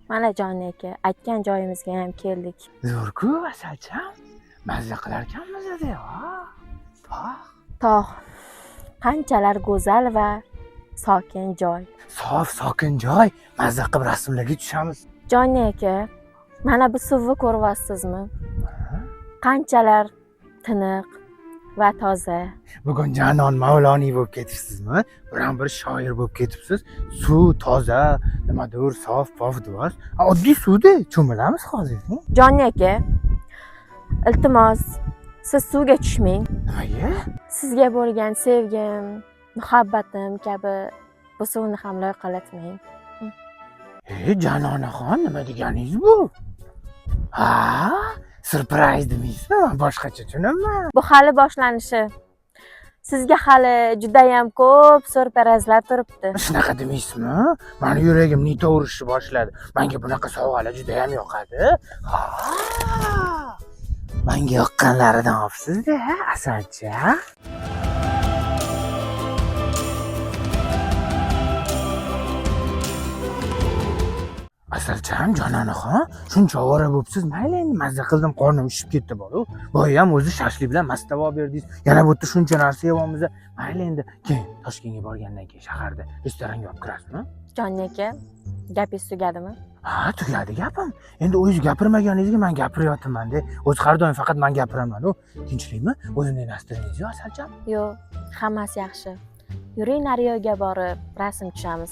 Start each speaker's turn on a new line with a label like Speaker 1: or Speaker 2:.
Speaker 1: Mana Jon aka, aytgan joyimizga ham keldik.
Speaker 2: Zo'r-ku, Asalcham. Mazza qilarkanmiz-da,
Speaker 1: Tog' qanchalar go'zal va sokin joy.
Speaker 2: Sof, sokin joy. Mazza qilib rasmlarga tushamiz.
Speaker 1: Jon aka, mana bu suvni ko'ryapsizmi? Qanchalar tiniq va toza.
Speaker 2: Bugun Janon Mavloniy bo'lib ketibsizmi? Bir shoir bo'lib ketibsiz. Suv toza, nimadir sof, pof deyapsiz. Oddiy suvda cho'milamiz hozir.
Speaker 1: Jon aka, iltimos, siz suvga tushmang.
Speaker 2: Nimaga?
Speaker 1: Sizga bo'lgan sevgim, muhabbatim kabi bu suvni ham loyqalatmang.
Speaker 2: Janonaxon, nima deganingiz bu? Ha? Surpriz deysizmi? Men boshqacha tushunaman.
Speaker 1: Bu hali boshlanishi. Sizga hali juda ham ko'p surprizlar turibdi.
Speaker 2: Shunaqa demaysizmi? Meni yuragim nita urishni boshladi. Menga bunaqa sovg'alar juda ham yoqadi. Ha! Menga yoqqanlaridan olibsiz-da, Asalcha. Asalcham, Jononaxon, shuncha ovora bo'libsiz. Mayli, endi mazza qildim, qornim ushib ketdi bor-ku. Boya ham o'zi shashlik bilan mastavo berdingiz. Yana bu yerda shuncha narsa yeyapmiz. Mayli, endi keyin Toshkentga borgandan keyin shaharda restoranga olib kirasizmi?
Speaker 1: Jon aka, gapingiz tugadimi?
Speaker 2: Ha, tugadi gapim. Endi o'zingiz gapirmaganingizga men gapiryapman-da. O'zi har doim faqat men gapiraman-ku. Tinchlikmi? O'zingizni nastingiz, Asalcham?
Speaker 1: Yo'q, hammasi yaxshi. Yuring, Nariyoga borib rasm tushamiz.